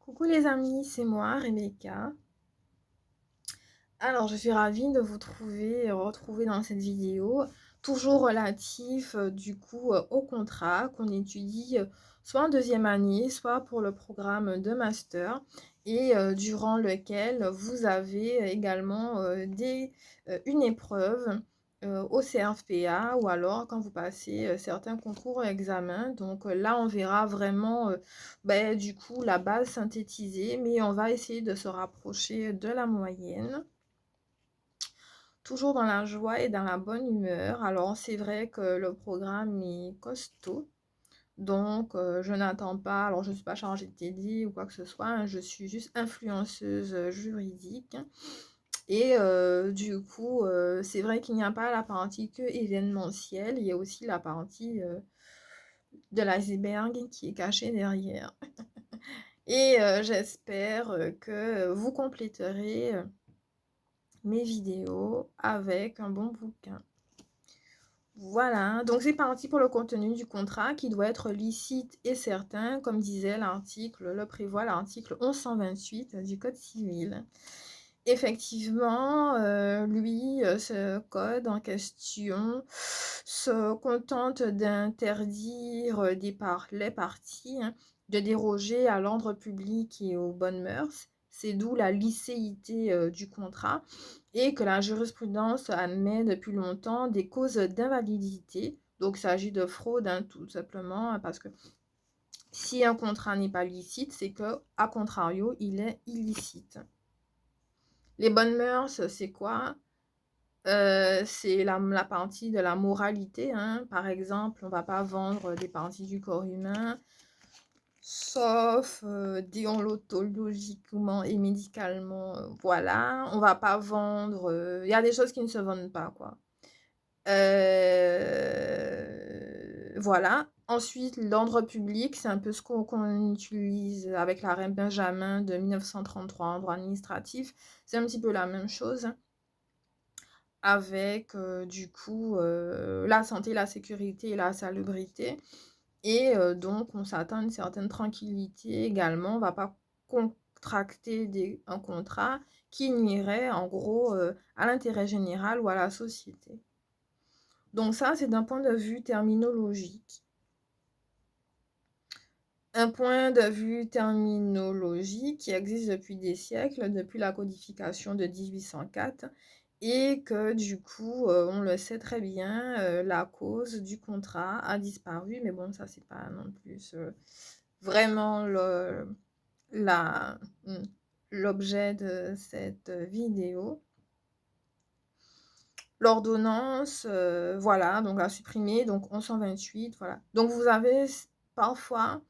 Coucou les amis, c'est moi, Rebecca. Alors, je suis ravie de vous retrouver dans cette vidéo, toujours relatif au contrat qu'on étudie soit en deuxième année, soit pour le programme de master, et durant lequel vous avez également une épreuve au CRFPA ou alors quand vous passez certains concours et examens. Donc là, on verra vraiment la base synthétisée, mais on va essayer de se rapprocher de la moyenne. Toujours dans la joie et dans la bonne humeur. Alors, c'est vrai que le programme est costaud. Donc, je n'attends pas, alors je ne suis pas chargée de t'aider ou quoi que ce soit, hein, je suis juste influenceuse juridique. Et c'est vrai qu'il n'y a pas la partie que événementielle, il y a aussi la partie de l'iceberg qui est cachée derrière. Et j'espère que vous compléterez mes vidéos avec un bon bouquin. Voilà, donc c'est parti pour le contenu du contrat qui doit être licite et certain, comme disait l'article, le prévoit l'article 1128 du Code civil. Effectivement, ce code en question se contente d'interdire les parties de déroger à l'ordre public et aux bonnes mœurs. C'est d'où la licéité du contrat et que la jurisprudence admet depuis longtemps des causes d'invalidité. Donc, il s'agit de fraude, tout simplement, parce que si un contrat n'est pas licite, c'est que, à contrario, il est illicite. Les bonnes mœurs, c'est quoi? C'est la partie de la moralité. Par exemple, on ne va pas vendre des parties du corps humain, sauf déontologiquement et médicalement, voilà. On va pas vendre, il y a des choses qui ne se vendent pas, quoi. Voilà. Ensuite, l'ordre public, c'est un peu ce qu'on utilise avec la reine Benjamin de 1933 en droit administratif. C'est un petit peu la même chose avec la santé, la sécurité et la salubrité. Et donc, on s'attend à une certaine tranquillité également. On ne va pas contracter un contrat qui nuirait en gros à l'intérêt général ou à la société. Donc ça, c'est d'un point de vue terminologique. Un point de vue terminologique qui existe depuis des siècles, depuis la codification de 1804, et que on le sait très bien, la cause du contrat a disparu, mais bon, ça, c'est pas non plus vraiment l'objet de cette vidéo. L'ordonnance, voilà, donc a supprimé, donc 1128, voilà. Donc vous avez parfois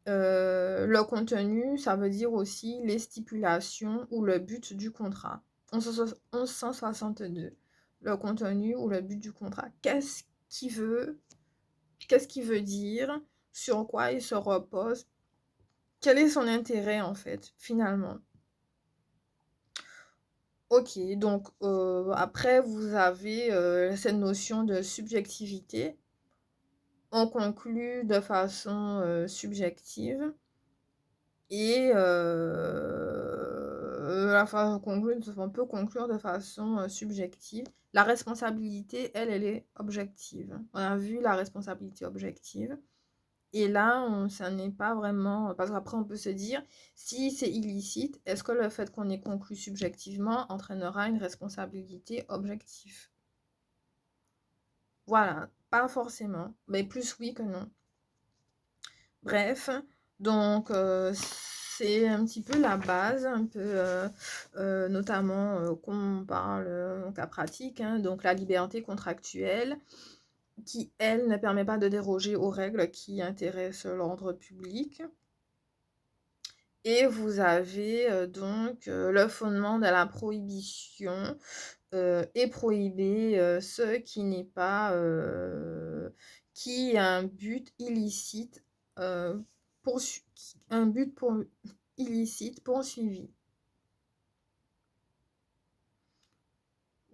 le contenu, ça veut dire aussi les stipulations ou le but du contrat. 1162, le contenu ou le but du contrat. Qu'est-ce qu'il veut dire? Sur quoi il se repose? Quel est son intérêt, en fait, finalement? Ok, donc après, vous avez cette notion de subjectivité. On conclut de façon subjective et on peut conclure de façon subjective. La responsabilité, elle est objective. On a vu la responsabilité objective. Et là, ça n'est pas vraiment... Parce qu'après, on peut se dire, si c'est illicite, est-ce que le fait qu'on ait conclu subjectivement entraînera une responsabilité objective? Voilà, pas forcément, mais plus oui que non. Bref, donc c'est un petit peu la base, un peu notamment qu'on parle en cas pratique, donc la liberté contractuelle qui, elle, ne permet pas de déroger aux règles qui intéressent l'ordre public. Et vous avez le fondement de la prohibition et prohiber ce qui n'est pas qui a un but illicite illicite poursuivi.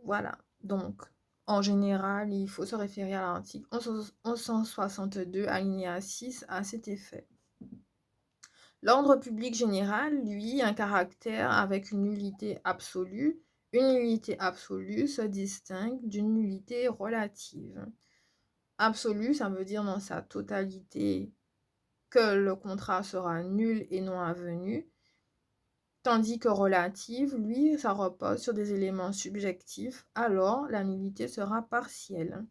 Voilà, donc en général, il faut se référer à l'article 1162 alinéa 6 à cet effet. L'ordre public général, lui, a un caractère avec une nullité absolue. Une nullité absolue se distingue d'une nullité relative. Absolue, ça veut dire dans sa totalité que le contrat sera nul et non avenu, tandis que relative, lui, ça repose sur des éléments subjectifs, alors la nullité sera partielle.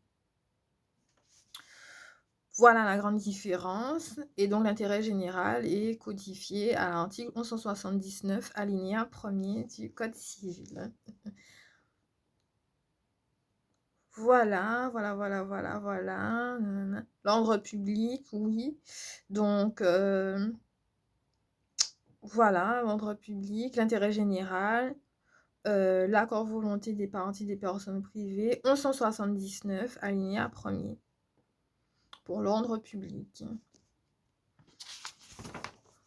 Voilà la grande différence, et donc l'intérêt général est codifié à l'article 1179, alinéa 1er du Code civil. Voilà. L'ordre public, oui. Donc, voilà, l'ordre public, l'intérêt général, l'accord volonté des parties des personnes privées, 1179, alinéa 1er, pour l'ordre public.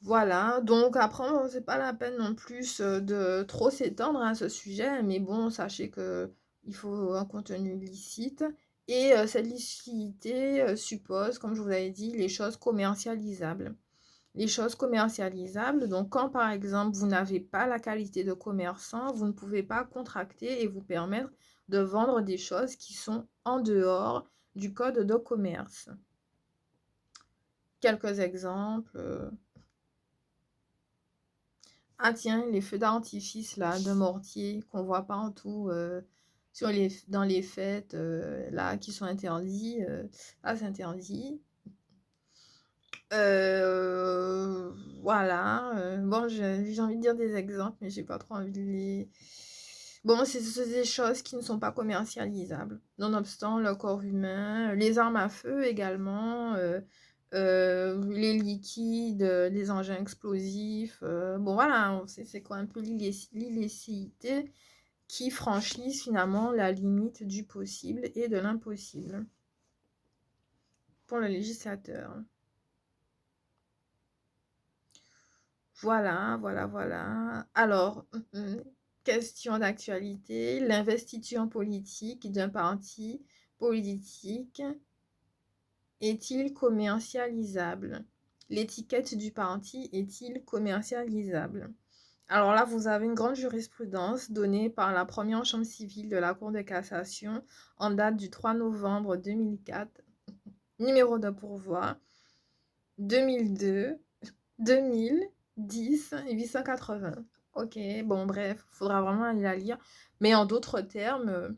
Voilà, donc après, c'est pas la peine non plus de trop s'étendre à ce sujet, mais bon, sachez que il faut un contenu licite, et cette licité suppose, comme je vous avais dit, les choses commercialisables. Les choses commercialisables, donc quand par exemple vous n'avez pas la qualité de commerçant, vous ne pouvez pas contracter et vous permettre de vendre des choses qui sont en dehors du code de commerce. Quelques exemples. Ah tiens, les feux d'artifice là, de mortier qu'on voit partout dans les fêtes là qui sont interdits. Là, c'est interdit. Voilà. Bon, j'ai envie de dire des exemples, mais j'ai pas trop envie de les. Bon, c'est des choses qui ne sont pas commercialisables. Nonobstant le corps humain, les armes à feu également, les liquides, les engins explosifs. Bon, voilà, c'est quoi un peu l'illicéité qui franchissent finalement la limite du possible et de l'impossible pour le législateur. Voilà. Alors, question d'actualité, l'investiture politique d'un parti politique est-il commercialisable? L'étiquette du parti est-il commercialisable? Alors là, vous avez une grande jurisprudence donnée par la première chambre civile de la Cour de cassation en date du 3 novembre 2004, numéro de pourvoi 2002, 2010, 880. Ok, bon bref, il faudra vraiment aller la lire. Mais en d'autres termes,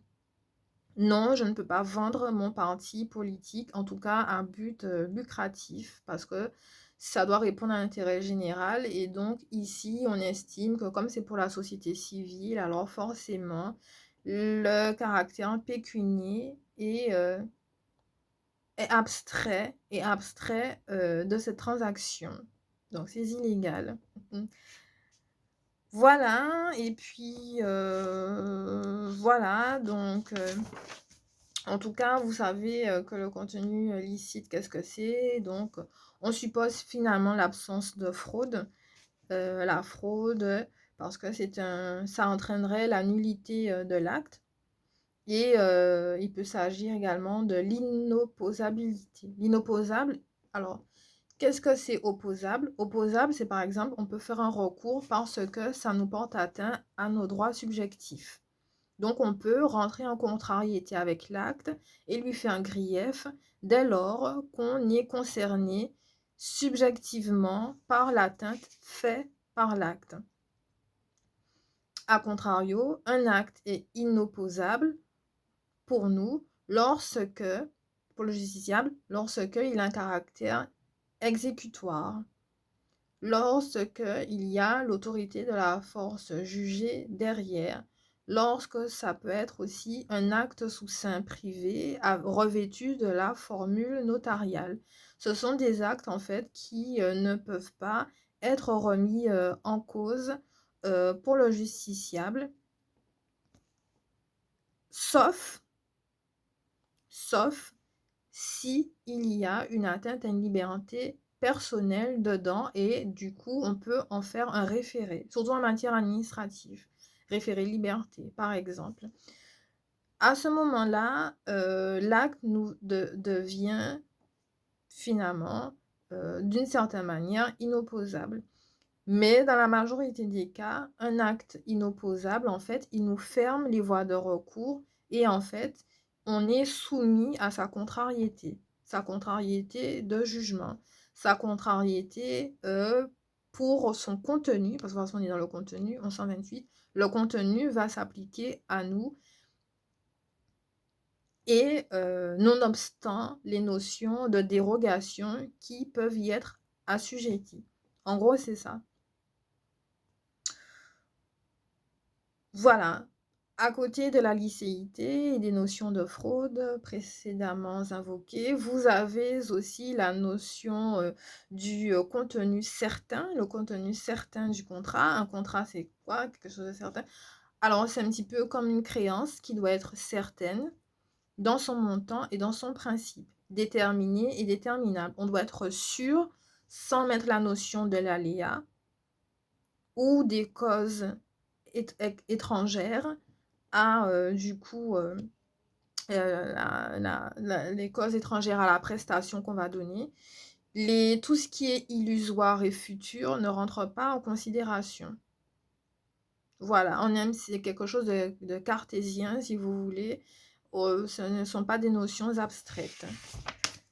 non, je ne peux pas vendre mon parti politique, en tout cas à but lucratif, parce que ça doit répondre à l'intérêt général. Et donc ici, on estime que comme c'est pour la société civile, alors forcément, le caractère pécunier est abstrait de cette transaction. Donc c'est illégal. Voilà, et puis voilà, donc en tout cas, vous savez que le contenu licite, qu'est-ce que c'est? Donc, on suppose finalement l'absence de fraude. La fraude, parce que ça entraînerait la nullité de l'acte. Et il peut s'agir également de l'inopposabilité. L'inopposable, alors, qu'est-ce que c'est opposable? Opposable, c'est par exemple, on peut faire un recours parce que ça nous porte atteinte à nos droits subjectifs. Donc, on peut rentrer en contrariété avec l'acte et lui faire un grief dès lors qu'on est concerné subjectivement par l'atteinte faite par l'acte. A contrario, un acte est inopposable pour nous pour le justiciable, lorsqu'il a un caractère exécutoire, lorsqu'il y a l'autorité de la force jugée derrière, lorsque ça peut être aussi un acte sous seing privé revêtu de la formule notariale. Ce sont des actes en fait qui ne peuvent pas être remis en cause pour le justiciable, sauf si il y a une atteinte à une liberté personnelle dedans, et du coup on peut en faire un référé, surtout en matière administrative, référé liberté par exemple. À ce moment-là, l'acte devient finalement d'une certaine manière inopposable. Mais dans la majorité des cas, un acte inopposable, en fait, il nous ferme les voies de recours et en fait, on est soumis à sa contrariété de jugement, sa contrariété pour son contenu, parce que de toute façon, on est dans le contenu, en 128, le contenu va s'appliquer à nous et nonobstant les notions de dérogation qui peuvent y être assujetties. En gros, c'est ça. Voilà. À côté de la licéité et des notions de fraude précédemment invoquées, vous avez aussi la notion du contenu certain, le contenu certain du contrat. Un contrat, c'est quoi? Quelque chose de certain. Alors, c'est un petit peu comme une créance qui doit être certaine dans son montant et dans son principe, déterminée et déterminable. On doit être sûr, sans mettre la notion de l'aléa ou des causes étrangères à du coup les causes étrangères à la prestation qu'on va donner. Tout ce qui est illusoire et futur ne rentre pas en considération. Voilà, c'est quelque chose de cartésien, si vous voulez. Ce ne sont pas des notions abstraites.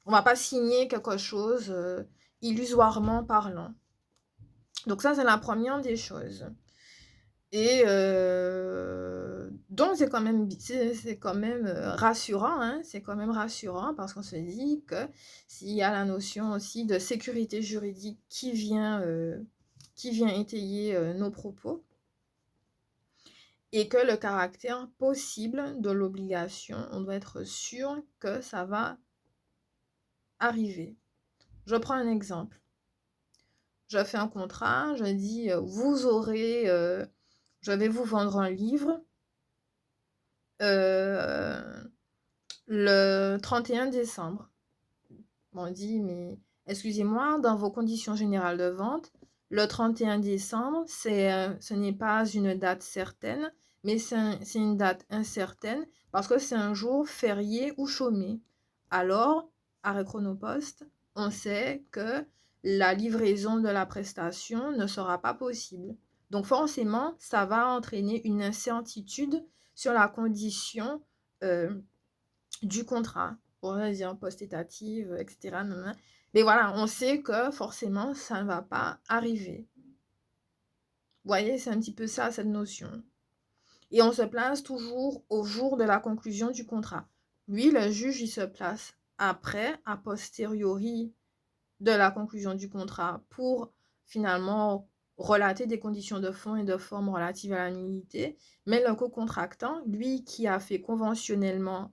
On ne va pas signer quelque chose illusoirement parlant. Donc ça, c'est la première des choses. Et donc, c'est quand même rassurant, hein, c'est quand même rassurant parce qu'on se dit que s'il y a la notion aussi de sécurité juridique qui vient étayer nos propos, et que le caractère possible de l'obligation, on doit être sûr que ça va arriver. Je prends un exemple. Je fais un contrat, je dis, je vais vous vendre un livre le 31 décembre. On dit, mais excusez-moi, dans vos conditions générales de vente, le 31 décembre, ce n'est pas une date certaine, mais c'est une date incertaine parce que c'est un jour férié ou chômé. Alors, arrêt Chronopost, on sait que la livraison de la prestation ne sera pas possible. Donc forcément, ça va entraîner une incertitude sur la condition du contrat. On va dire post-étative, etc. Mais voilà, on sait que forcément, ça ne va pas arriver. Vous voyez, c'est un petit peu ça, cette notion. Et on se place toujours au jour de la conclusion du contrat. Lui, le juge, il se place après, a posteriori de la conclusion du contrat pour finalement relater des conditions de fond et de forme relatives à la nullité. Mais le co-contractant, lui qui a fait conventionnellement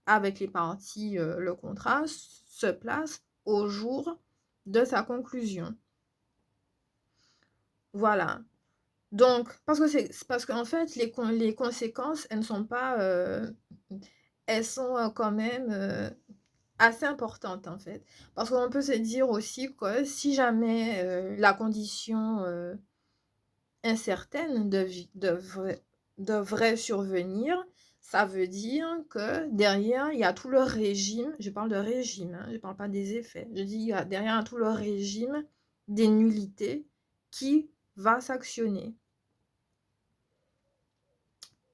avec les parties le contrat, se place au jour de sa conclusion. Voilà. Donc, parce qu'en fait, les conséquences, elles ne sont pas... elles sont quand même assez importantes, en fait. Parce qu'on peut se dire aussi que si jamais la condition incertaine devrait survenir, ça veut dire que derrière, il y a tout le régime, je parle de régime, hein, je ne parle pas des effets, je dis derrière, il y a tout le régime des nullités qui va s'actionner.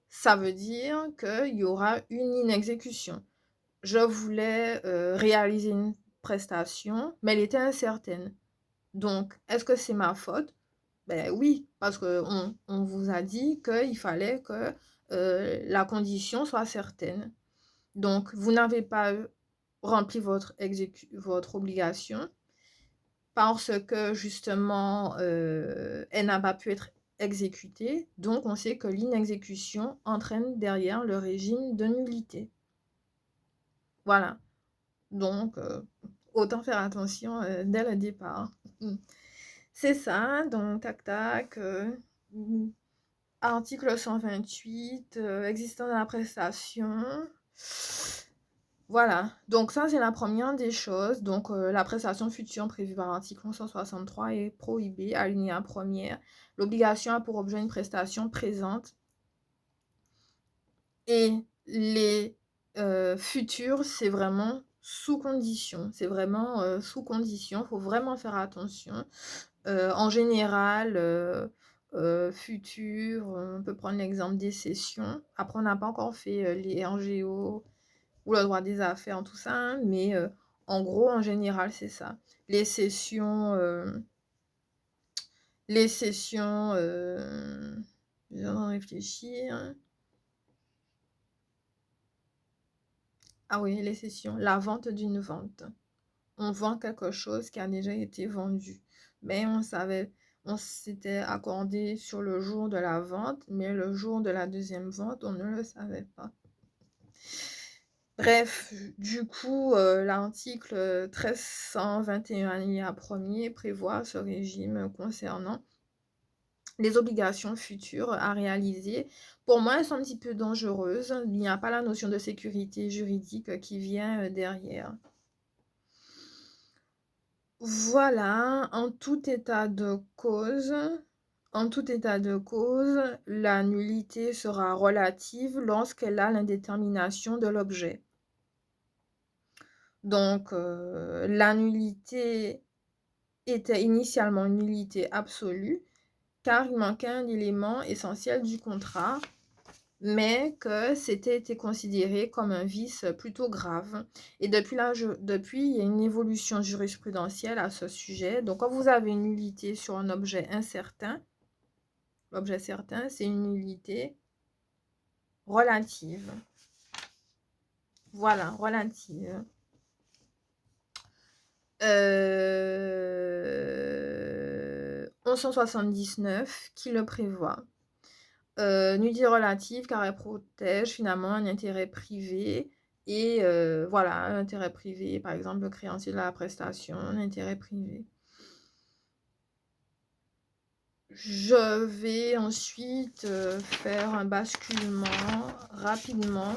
Ça veut dire qu'il y aura une inexécution. Je voulais réaliser une prestation, mais elle était incertaine. Donc, est-ce que c'est ma faute? Ben oui, parce qu'on vous a dit qu'il fallait que la condition soit certaine. Donc, vous n'avez pas rempli votre obligation parce que justement, elle n'a pas pu être exécutée. Donc, on sait que l'inexécution entraîne derrière le régime de nullité. Voilà. Donc, autant faire attention dès le départ. C'est ça, donc tac tac. Article 128, existence de la prestation. Voilà, donc ça c'est la première des choses. Donc la prestation future prévue par l'article 163 est prohibée, alinéa première. L'obligation a pour objet une prestation présente. Et les futurs, c'est vraiment sous condition. C'est vraiment sous condition. Il faut vraiment faire attention. En général, futur, on peut prendre l'exemple des cessions. Après, on n'a pas encore fait les RGO ou le droit des affaires, tout ça, hein, mais en gros, en général, c'est ça. Les cessions, je viens d'en réfléchir. Ah oui, les cessions, la vente d'une vente. On vend quelque chose qui a déjà été vendu. Mais on s'était accordé sur le jour de la vente, mais le jour de la deuxième vente, on ne le savait pas. Bref, du coup, l'article 1321 alinéa 1er prévoit ce régime concernant les obligations futures à réaliser. Pour moi, elles sont un petit peu dangereuses. Il n'y a pas la notion de sécurité juridique qui vient derrière. Voilà, en tout état de cause, la nullité sera relative lorsqu'elle a l'indétermination de l'objet. Donc, la nullité était initialement une nullité absolue, car il manquait un élément essentiel du contrat, mais que c'était été considéré comme un vice plutôt grave. Et depuis, il y a une évolution jurisprudentielle à ce sujet. Donc, quand vous avez une nullité sur un objet incertain, l'objet certain, c'est une nullité relative. Voilà, relative. 1179 qui le prévoit. Nullité relative car elle protège finalement un intérêt privé et voilà, un intérêt privé, par exemple le créancier de la prestation, un intérêt privé. Je vais ensuite faire un basculement rapidement.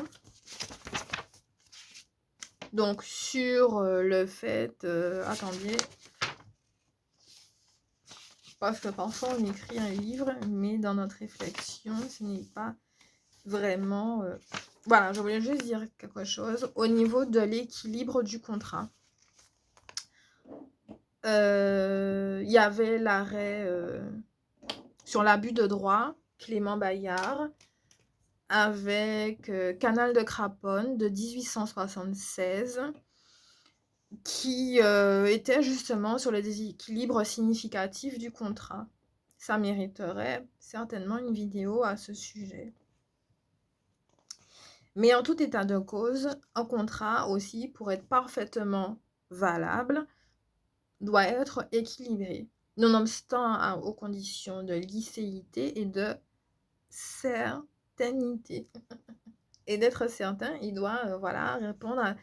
Donc sur le fait, attendez, parce que parfois on écrit un livre, mais dans notre réflexion, ce n'est pas vraiment... Voilà, je voulais juste dire quelque chose au niveau de l'équilibre du contrat. Il y avait l'arrêt sur l'abus de droit, Clément Bayard, avec Canal de Craponne de 1876, qui était justement sur le déséquilibre significatif du contrat. Ça mériterait certainement une vidéo à ce sujet. Mais en tout état de cause, un contrat aussi, pour être parfaitement valable, doit être équilibré, nonobstant aux conditions de licéité et de certainité. Et d'être certain, il doit voilà, répondre à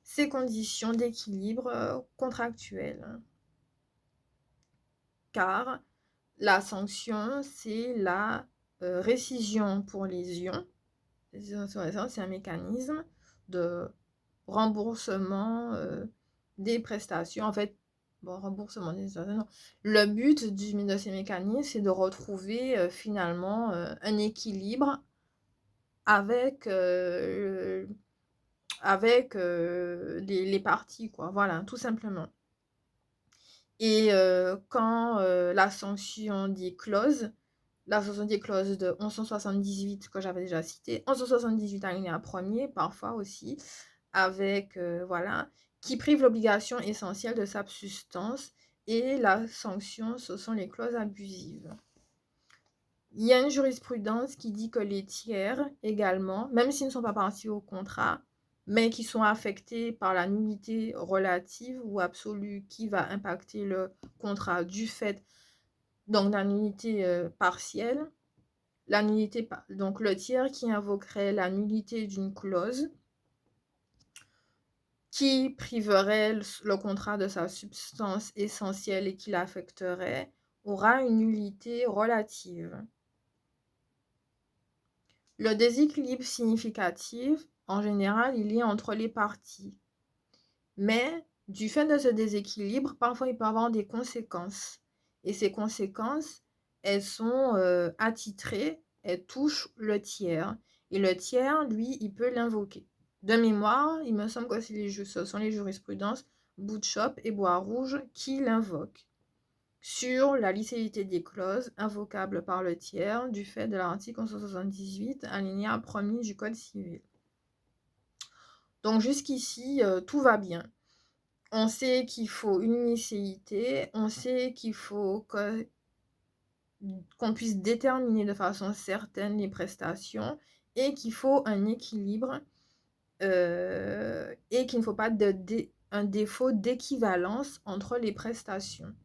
ces conditions d'équilibre contractuel. Car la sanction, c'est la récision pour lésion. C'est un mécanisme de remboursement des prestations. En fait, bon, remboursement des prestations, non. Le but de ces mécanismes, c'est de retrouver finalement un équilibre avec, les parties, quoi. Voilà, tout simplement. Et quand la sanction des clauses de 1178 que j'avais déjà cité, 1178 alinéa 1er, parfois aussi, avec, voilà, qui prive l'obligation essentielle de subsistance et la sanction, ce sont les clauses abusives. Il y a une jurisprudence qui dit que les tiers également, même s'ils ne sont pas partis au contrat, mais qui sont affectés par la nullité relative ou absolue qui va impacter le contrat du fait donc la nullité partielle, donc le tiers qui invoquerait la nullité d'une clause qui priverait le contrat de sa substance essentielle et qui l'affecterait, aura une nullité relative. Le déséquilibre significatif, en général, il est entre les parties. Mais du fait de ce déséquilibre, parfois il peut avoir des conséquences. Et ces conséquences, elles sont attitrées, elles touchent le tiers. Et le tiers, lui, il peut l'invoquer. De mémoire, il me semble que ce sont les jurisprudences Boutchop et Bois-Rouge qui l'invoquent. sur la licéité des clauses invocables par le tiers du fait de l'article 178, alinéa 1er du Code civil. Donc jusqu'ici, tout va bien. On sait qu'il faut une unicité, on sait qu'il faut qu'on puisse déterminer de façon certaine les prestations et qu'il faut un équilibre et qu'il ne faut pas un défaut d'équivalence entre les prestations.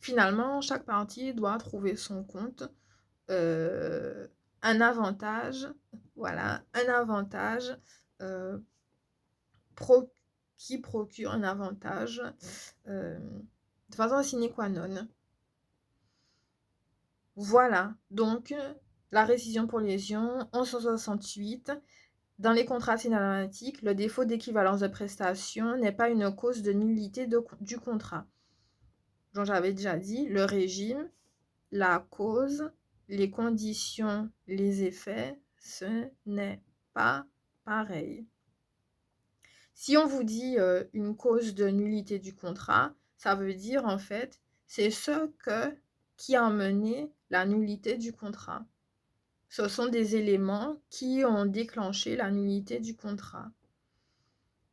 Finalement, chaque partie doit trouver son compte, un avantage, voilà, un avantage qui procure un avantage de façon sine qua non. Voilà, donc la récision pour lésion, 1168. Dans les contrats cinématiques, le défaut d'équivalence de prestation n'est pas une cause de nullité du contrat. Donc j'avais déjà dit, le régime, la cause, les conditions, les effets, ce n'est pas pareil. Si on vous dit une cause de nullité du contrat, ça veut dire en fait, c'est ce qui a mené la nullité du contrat. Ce sont des éléments qui ont déclenché la nullité du contrat.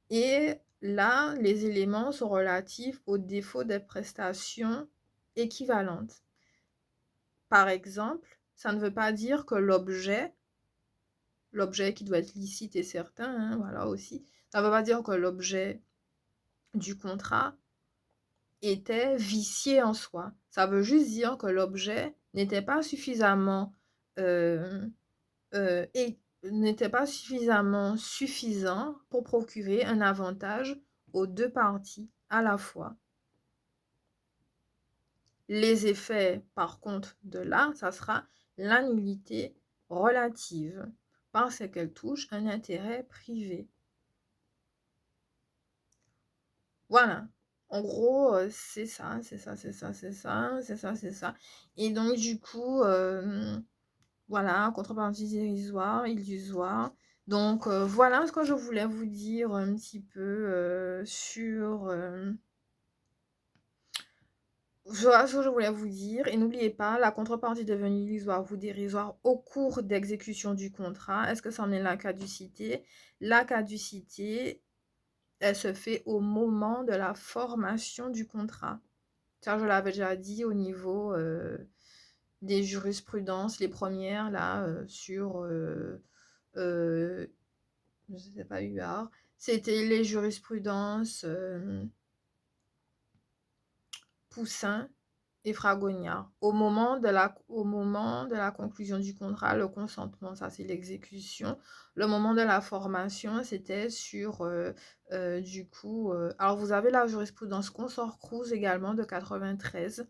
Et là, les éléments sont relatifs au défaut des prestations équivalentes. Par exemple, ça ne veut pas dire que l'objet qui doit être licite et certain, hein, voilà aussi, ça ne veut pas dire que l'objet du contrat était vicié en soi. Ça veut juste dire que l'objet n'était pas suffisamment suffisant pour procurer un avantage aux deux parties à la fois. Les effets, par contre, de là, ça sera la nullité relative, parce qu'elle touche un intérêt privé. Voilà. En gros, c'est ça, c'est ça, c'est ça, c'est ça, c'est ça, c'est ça. Et donc, du coup, voilà, contrepartie dérisoire, illusoire. Donc, voilà ce que je voulais vous dire un petit peu sur... Voilà ce que je voulais vous dire. Et n'oubliez pas, la contrepartie devenue illusoire ou dérisoire au cours d'exécution du contrat. Est-ce que ça en est la caducité? La caducité, elle se fait au moment de la formation du contrat. Ça, je l'avais déjà dit au niveau des jurisprudences, les premières, là, sur, je ne sais pas, UR. C'était les jurisprudences Poussin et Fragonard. Au moment de la conclusion du contrat, le consentement, ça c'est l'exécution. Le moment de la formation, c'était sur, du coup... alors vous avez la jurisprudence Consort-Cruz également de 93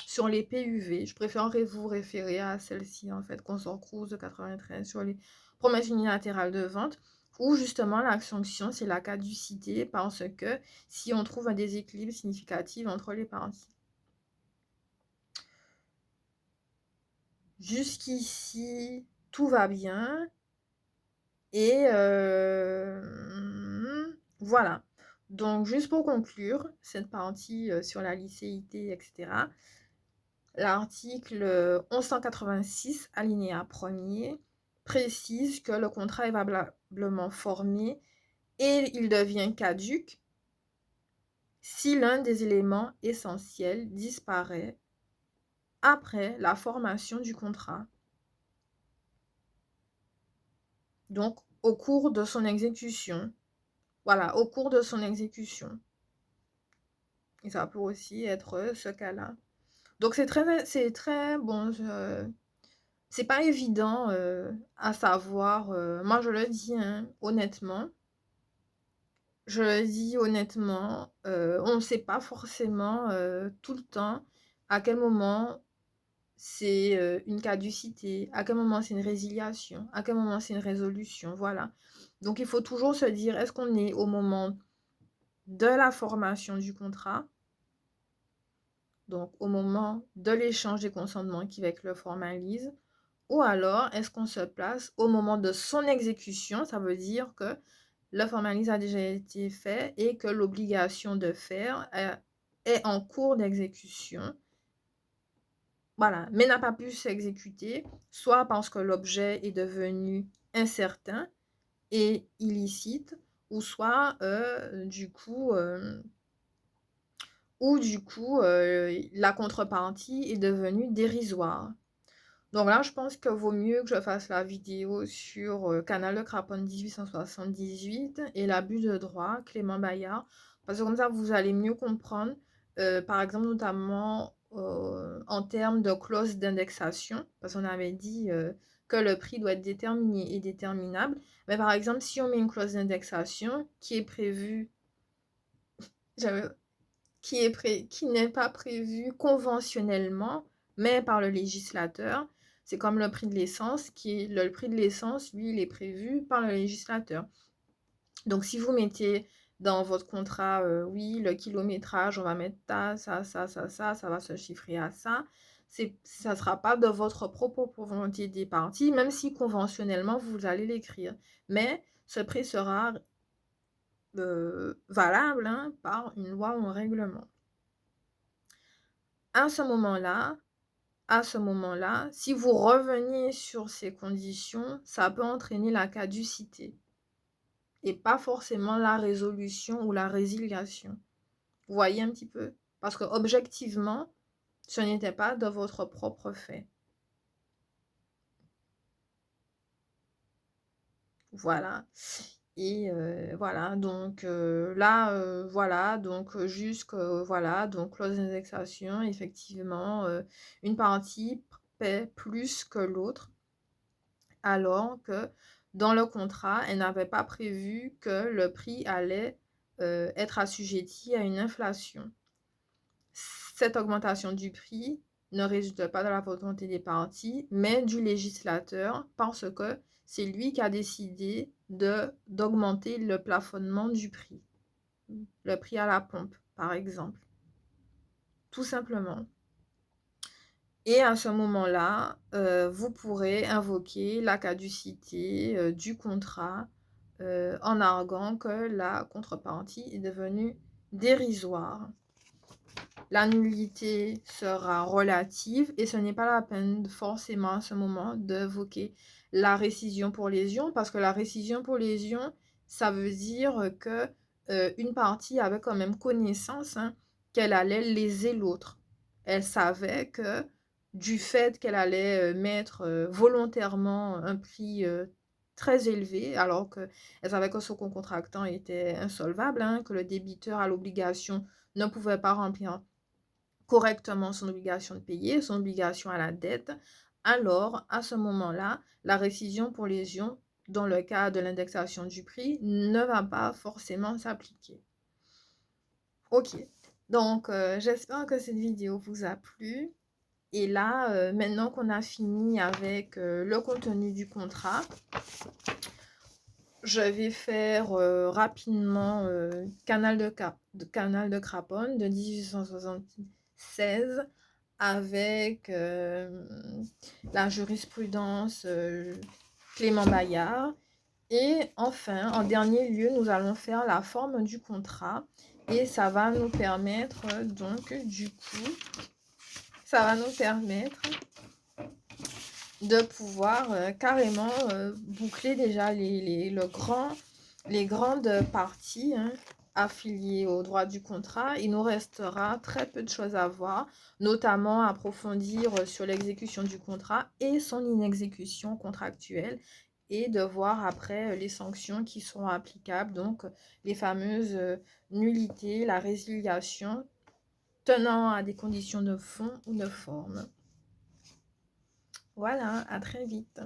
sur les PUV. Je préférerais vous référer à celle-ci, en fait, Consort-Cruz de 93 sur les promesses unilatérales de vente, où justement la sanction, c'est la caducité, parce que si on trouve un déséquilibre significatif entre les parties. Jusqu'ici, tout va bien. Et voilà. Donc, juste pour conclure cette partie sur la licéité, etc., l'article 1186, alinéa 1er, précise que le contrat est valablement formé et il devient caduc si l'un des éléments essentiels disparaît après la formation du contrat. Donc, au cours de son exécution. Voilà, au cours de son exécution. Et ça peut aussi être ce cas-là. Donc, c'est très bon. C'est pas évident à savoir. Moi, je le dis hein, honnêtement. Je le dis honnêtement. On ne sait pas forcément tout le temps à quel moment c'est une caducité, à quel moment c'est une résiliation, à quel moment c'est une résolution, voilà. Donc, il faut toujours se dire, est-ce qu'on est au moment de la formation du contrat, donc au moment de l'échange des consentements qui le formalise, ou alors est-ce qu'on se place au moment de son exécution, ça veut dire que le formalise a déjà été fait et que l'obligation de faire est en cours d'exécution, voilà, mais n'a pas pu s'exécuter, soit parce que l'objet est devenu incertain et illicite, ou soit la contrepartie est devenue dérisoire. Donc là, je pense que vaut mieux que je fasse la vidéo sur Canal de Craponne 1878 et l'abus de droit, Clément Bayard, parce que comme ça, vous allez mieux comprendre, par exemple, notamment en termes de clause d'indexation, parce qu'on avait dit que le prix doit être déterminé et déterminable. Mais par exemple, si on met une clause d'indexation qui est prévue, qui n'est pas prévue conventionnellement, mais par le législateur. C'est comme le prix de l'essence, le prix de l'essence, lui, il est prévu par le législateur. Donc, si vous mettez dans votre contrat, oui, le kilométrage, on va mettre ça va se chiffrer à ça, ça ne sera pas de votre propre volonté des parties, même si conventionnellement, vous allez l'écrire. Mais ce prix sera valable par une loi ou un règlement. À ce moment-là, si vous reveniez sur ces conditions, ça peut entraîner la caducité et pas forcément la résolution ou la résiliation. Vous voyez un petit peu? Parce que objectivement, ce n'était pas de votre propre fait. Voilà. Et voilà, donc là, voilà, donc voilà, donc clause d'indexation, effectivement, une partie paie plus que l'autre, alors que dans le contrat, elle n'avait pas prévu que le prix allait être assujetti à une inflation. Cette augmentation du prix ne résulte pas de la volonté des parties, mais du législateur, parce que c'est lui qui a décidé d'augmenter le plafonnement du prix. Le prix à la pompe, par exemple. Tout simplement. Et à ce moment-là, vous pourrez invoquer la caducité du contrat en arguant que la contrepartie est devenue dérisoire. La nullité sera relative et ce n'est pas la peine forcément à ce moment d'invoquer la récision pour lésion, parce que la récision pour lésion, ça veut dire que une partie avait quand même connaissance qu'elle allait léser l'autre. Elle savait que du fait qu'elle allait mettre volontairement un prix très élevé, alors qu'elle savait que son contractant était insolvable, que le débiteur à l'obligation ne pouvait pas remplir correctement son obligation de payer, son obligation à la dette, alors à ce moment-là, la récision pour lésion, dans le cas de l'indexation du prix, ne va pas forcément s'appliquer. Ok, donc j'espère que cette vidéo vous a plu. Et là, maintenant qu'on a fini avec le contenu du contrat, je vais faire rapidement Canal de Craponne de 1876 avec la jurisprudence Clément Bayard. Et enfin, en dernier lieu, nous allons faire la forme du contrat. Et ça va nous permettre, donc, du coup, ça va nous permettre de pouvoir carrément boucler déjà les grandes parties affiliées au droit du contrat. Il nous restera très peu de choses à voir, notamment approfondir sur l'exécution du contrat et son inexécution contractuelle, et de voir après les sanctions qui seront applicables, donc les fameuses nullités, la résiliation, tenant à des conditions de fond ou de forme. Voilà, à très vite.